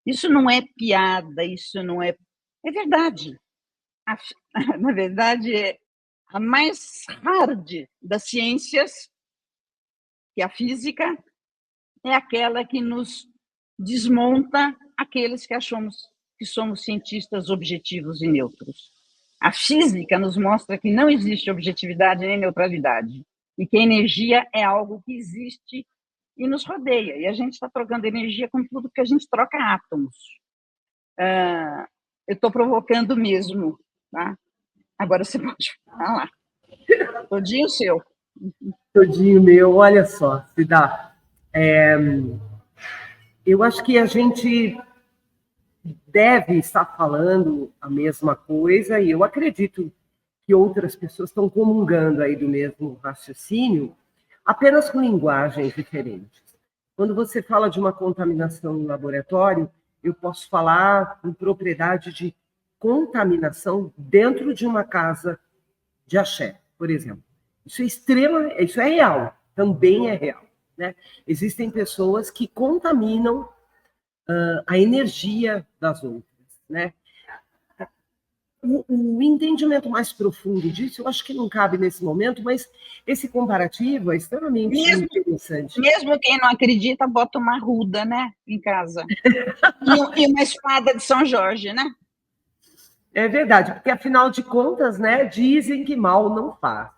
Isso não é piada, isso não é... É verdade. Na verdade, é a mais hard das ciências, que a física, é aquela que nos desmonta aqueles que achamos que somos cientistas objetivos e neutros. A física nos mostra que não existe objetividade nem neutralidade, e que a energia é algo que existe e nos rodeia, e a gente está trocando energia com tudo que a gente troca átomos. Eu estou provocando mesmo, tá? Agora você pode falar. Todinho seu. Todinho meu, olha só, se dá. Eu acho que a gente deve estar falando a mesma coisa, e eu acredito que outras pessoas estão comungando aí do mesmo raciocínio, apenas com linguagens diferentes. Quando você fala de uma contaminação no laboratório, eu posso falar com propriedade de contaminação dentro de uma casa de axé, por exemplo. Isso é real, também é real, né? Existem pessoas que contaminam a energia das outras, né? O entendimento mais profundo disso, eu acho que não cabe nesse momento, mas esse comparativo é extremamente interessante. Mesmo quem não acredita, bota uma ruda, né, em casa. E uma espada de São Jorge, né? É verdade, porque afinal de contas, né, dizem que mal não faz.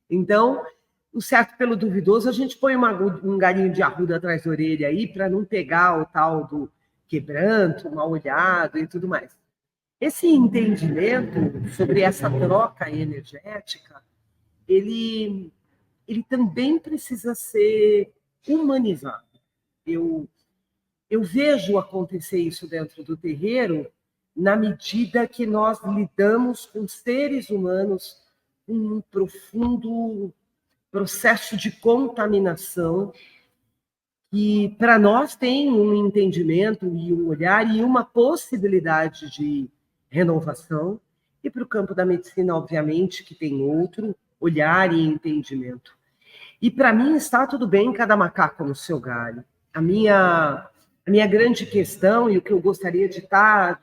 Então, o certo pelo duvidoso, a gente põe um galinho de arruda atrás da orelha aí para não pegar o tal do quebranto, mal olhado e tudo mais. Esse entendimento sobre essa troca energética, ele também precisa ser humanizado. Eu vejo acontecer isso dentro do terreiro na medida que nós lidamos com seres humanos com um profundo processo de contaminação que, para nós, tem um entendimento e um olhar e uma possibilidade de renovação, e para o campo da medicina, obviamente, que tem outro olhar e entendimento. E, para mim, está tudo bem cada macaco no seu galho. A minha grande questão, e o que eu gostaria de estar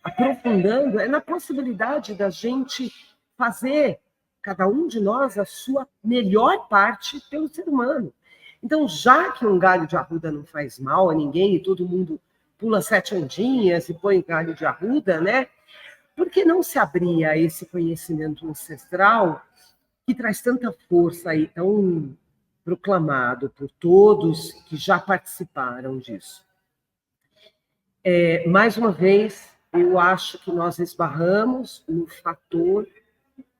aprofundando, é na possibilidade da gente fazer, cada um de nós, a sua melhor parte pelo ser humano. Então, já que um galho de arruda não faz mal a ninguém e todo mundo pula 7 ondinhas e põe galho de arruda, né? Por que não se abrir a esse conhecimento ancestral que traz tanta força aí, tão proclamado por todos que já participaram disso? Mais uma vez, eu acho que nós esbarramos no fator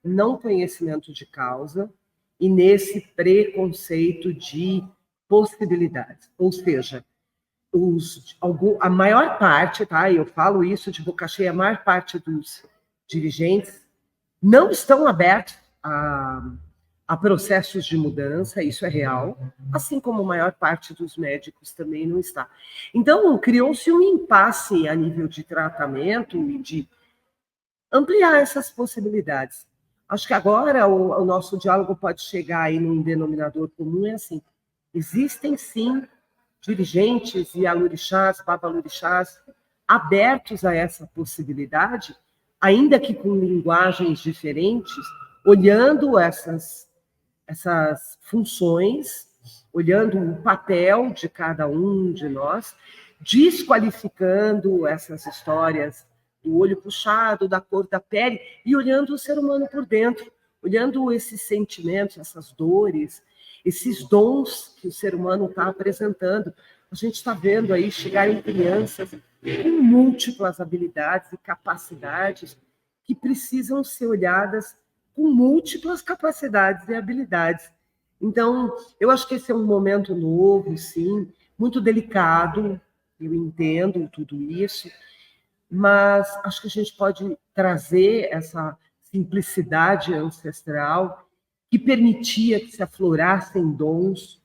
não conhecimento de causa e nesse preconceito de possibilidades. Ou seja, a maior parte, tá? Eu falo isso de boca cheia, a maior parte dos dirigentes não estão abertos a processos de mudança, isso é real, assim como a maior parte dos médicos também não está. Então, criou-se um impasse a nível de tratamento e de ampliar essas possibilidades. Acho que agora o nosso diálogo pode chegar aí num denominador comum, é assim, existem sim dirigentes e alorixás, babalorixás, abertos a essa possibilidade, ainda que com linguagens diferentes, olhando essas funções olhando o papel de cada um de nós, desqualificando essas histórias do olho puxado, da cor da pele, e olhando o ser humano por dentro, olhando esses sentimentos, essas dores, esses dons que o ser humano está apresentando. A gente está vendo aí chegarem crianças com múltiplas habilidades e capacidades que precisam ser olhadas com múltiplas capacidades e habilidades. Então, eu acho que esse é um momento novo, sim, muito delicado, eu entendo tudo isso, mas acho que a gente pode trazer essa simplicidade ancestral que permitia que se aflorassem dons,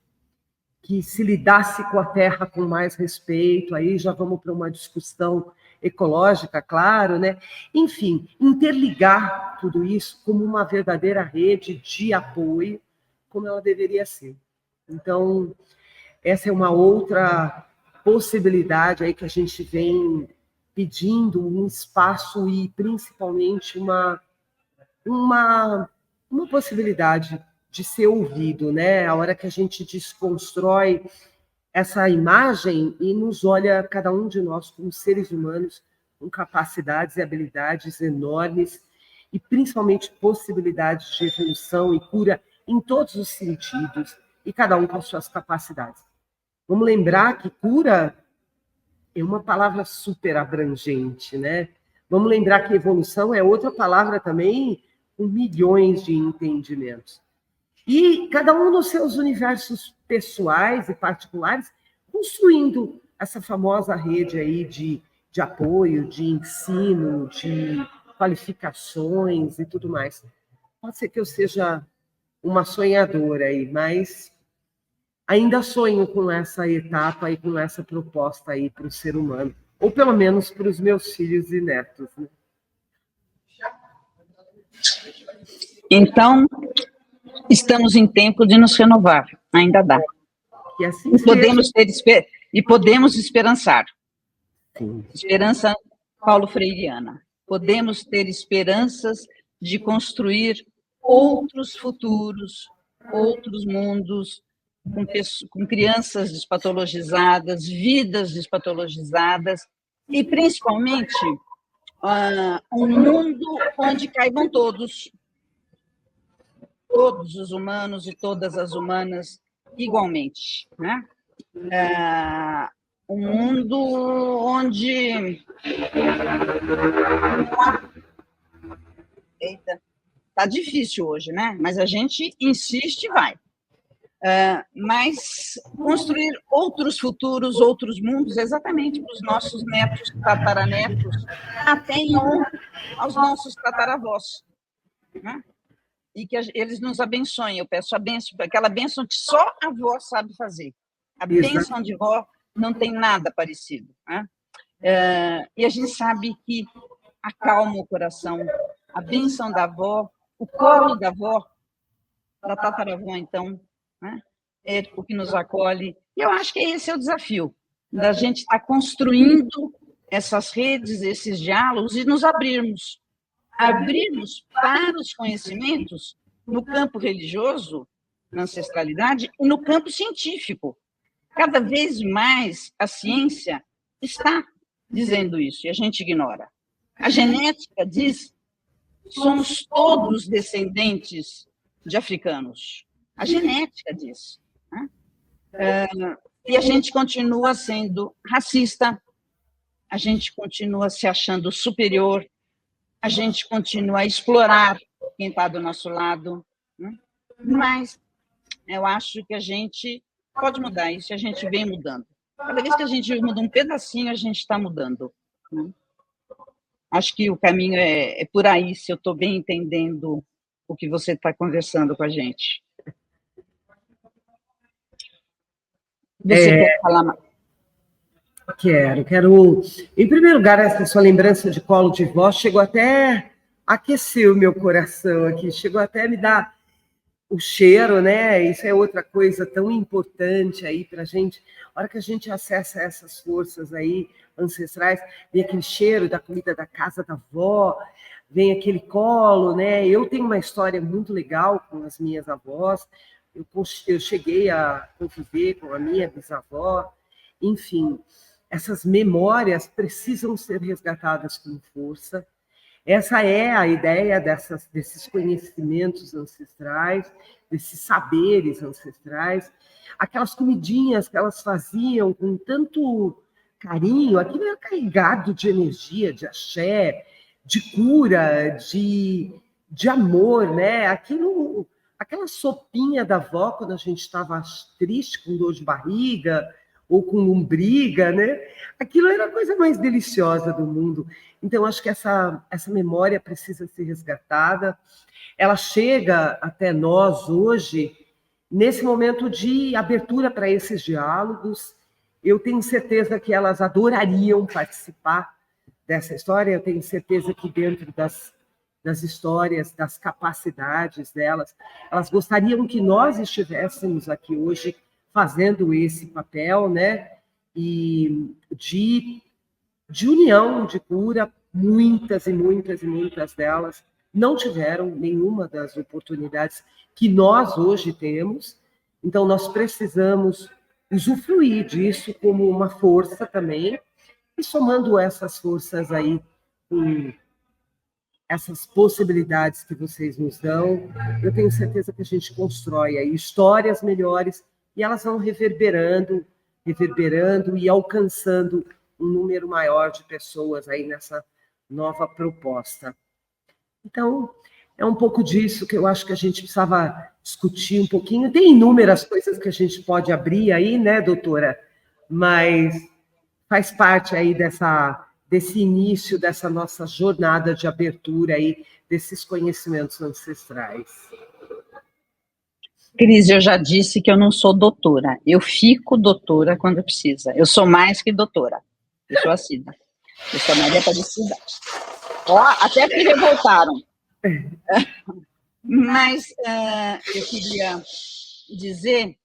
que se lidasse com a terra com mais respeito, aí já vamos para uma discussão ecológica, claro, né? Enfim, interligar tudo isso como uma verdadeira rede de apoio, como ela deveria ser. Então, essa é uma outra possibilidade aí que a gente vem pedindo um espaço e principalmente uma possibilidade de ser ouvido, né? A hora que a gente desconstrói essa imagem e nos olha, cada um de nós, como seres humanos, com capacidades e habilidades enormes, e principalmente possibilidades de evolução e cura em todos os sentidos, e cada um com as suas capacidades. Vamos lembrar que cura é uma palavra super abrangente, né? Vamos lembrar que evolução é outra palavra também com milhões de entendimentos. E cada um nos seus universos pessoais e particulares, construindo essa famosa rede aí de apoio, de ensino, de qualificações e tudo mais. Pode ser que eu seja uma sonhadora aí, mas ainda sonho com essa etapa e com essa proposta aí para o ser humano, ou pelo menos para os meus filhos e netos, né? Então, estamos em tempo de nos renovar, ainda dá. E assim podemos esperançar. Sim. Esperança paulo-freireana. Podemos ter esperanças de construir outros futuros, outros mundos, com crianças despatologizadas, vidas despatologizadas, e principalmente um mundo onde caibam todos os humanos e todas as humanas igualmente, né? Um mundo onde... Eita, tá difícil hoje, né? Mas a gente insiste e vai. Mas construir outros futuros, outros mundos, exatamente para os nossos netos, tataranetos, até aos nossos tataravós, né? E que eles nos abençoem. Eu peço a bênção, aquela bênção que só a avó sabe fazer. A bênção de vó não tem nada parecido, né? E a gente sabe que acalma o coração. A bênção da avó, o colo da avó, da tataravó, então, né? É o que nos acolhe. E eu acho que esse é o desafio, da gente estar construindo essas redes, esses diálogos e nos abrirmos para os conhecimentos no campo religioso, na ancestralidade, e no campo científico. Cada vez mais a ciência está dizendo isso, e a gente ignora. A genética diz que somos todos descendentes de africanos. A genética diz, né? E a gente continua sendo racista, a gente continua se achando superior, a gente continua a explorar quem está do nosso lado, né? Mas eu acho que a gente pode mudar isso, a gente vem mudando. Cada vez que a gente muda um pedacinho, a gente está mudando, né? Acho que o caminho é por aí, se eu estou bem entendendo o que você está conversando com a gente. Você quer falar mais? Quero. Em primeiro lugar, essa sua lembrança de colo de vó chegou até a aquecer o meu coração aqui, chegou até a me dar o cheiro, né? Isso é outra coisa tão importante aí para a gente. A hora que a gente acessa essas forças aí ancestrais, vem aquele cheiro da comida da casa da avó, vem aquele colo, né? Eu tenho uma história muito legal com as minhas avós, eu cheguei a conviver com a minha bisavó, enfim, essas memórias precisam ser resgatadas com força. Essa é a ideia desses conhecimentos ancestrais, desses saberes ancestrais, aquelas comidinhas que elas faziam com tanto carinho, aquilo era carregado de energia, de axé, de cura, de amor, né? Aquela sopinha da avó quando a gente estava triste, com dor de barriga ou com lombriga, né? Aquilo era a coisa mais deliciosa do mundo. Então, acho que essa memória precisa ser resgatada. Ela chega até nós hoje nesse momento de abertura para esses diálogos. Eu tenho certeza que elas adorariam participar dessa história. Eu tenho certeza que dentro das histórias, das capacidades delas, elas gostariam que nós estivéssemos aqui hoje fazendo esse papel, né? E de união, de cura. Muitas e muitas e muitas delas não tiveram nenhuma das oportunidades que nós hoje temos. Então, nós precisamos usufruir disso como uma força também, e somando essas forças aí com essas possibilidades que vocês nos dão, eu tenho certeza que a gente constrói aí histórias melhores e elas vão reverberando e alcançando um número maior de pessoas aí nessa nova proposta. Então, é um pouco disso que eu acho que a gente precisava discutir um pouquinho. Tem inúmeras coisas que a gente pode abrir aí, né, doutora? Mas faz parte aí desse início, dessa nossa jornada de abertura aí, desses conhecimentos ancestrais. Cris, eu já disse que eu não sou doutora. Eu fico doutora quando precisa. Eu sou mais que doutora. Eu sou a Cida. Eu sou a Maria Aparecida. Ó, até que revoltaram. Mas eu queria dizer,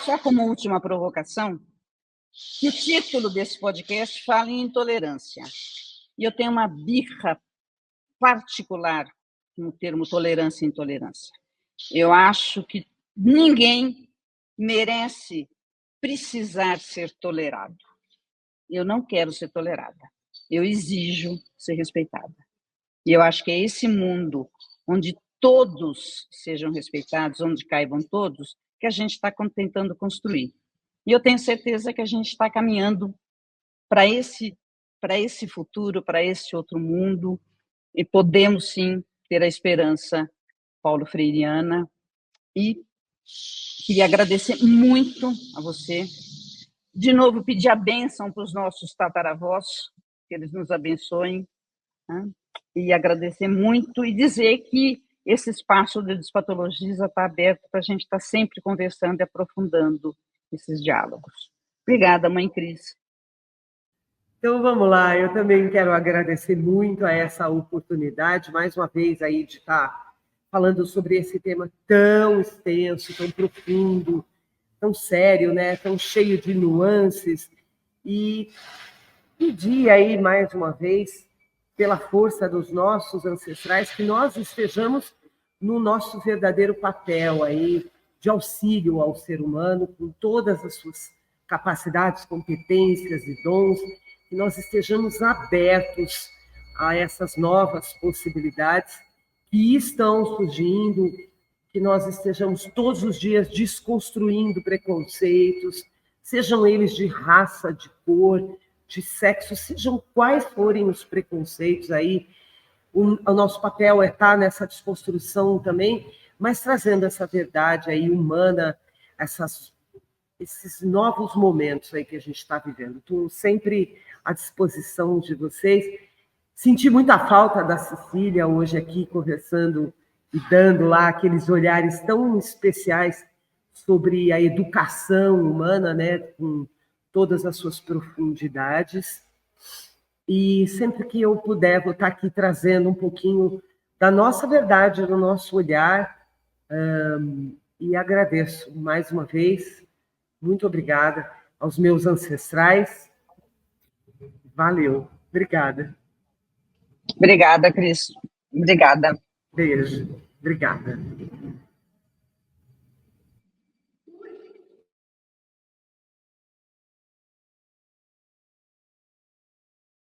só como última provocação, que o título desse podcast fala em intolerância. E eu tenho uma birra particular no termo tolerância e intolerância. Eu acho que ninguém merece precisar ser tolerado. Eu não quero ser tolerada. Eu exijo ser respeitada. E eu acho que é esse mundo onde todos sejam respeitados, onde caibam todos, que a gente está tentando construir. E eu tenho certeza que a gente está caminhando para esse futuro, para esse outro mundo, e podemos, sim, ter a esperança paulo freireana. E queria agradecer muito a você. De novo, pedir a bênção para os nossos tataravós, que eles nos abençoem, né? E agradecer muito e dizer que esse espaço de Despatologiza está aberto para a gente estar sempre conversando e aprofundando esses diálogos. Obrigada, mãe Cris. Então, vamos lá. Eu também quero agradecer muito a essa oportunidade, mais uma vez, aí de estar falando sobre esse tema tão extenso, tão profundo, tão sério, né? Tão cheio de nuances. E pedir aí, mais uma vez, pela força dos nossos ancestrais, que nós estejamos no nosso verdadeiro papel aí de auxílio ao ser humano, com todas as suas capacidades, competências e dons, que nós estejamos abertos a essas novas possibilidades que estão surgindo, que nós estejamos todos os dias desconstruindo preconceitos, sejam eles de raça, de cor, de sexo, sejam quais forem os preconceitos aí, o nosso papel é estar nessa desconstrução também, mas trazendo essa verdade aí humana, esses novos momentos aí que a gente está vivendo. Estou sempre à disposição de vocês. Senti muita falta da Cecília hoje aqui conversando e dando lá aqueles olhares tão especiais sobre a educação humana, né, com todas as suas profundidades. E sempre que eu puder, vou estar aqui trazendo um pouquinho da nossa verdade, do nosso olhar, e agradeço mais uma vez. Muito obrigada aos meus ancestrais. Valeu. Obrigada. Obrigada, Cris. Obrigada. Beijo. Obrigada.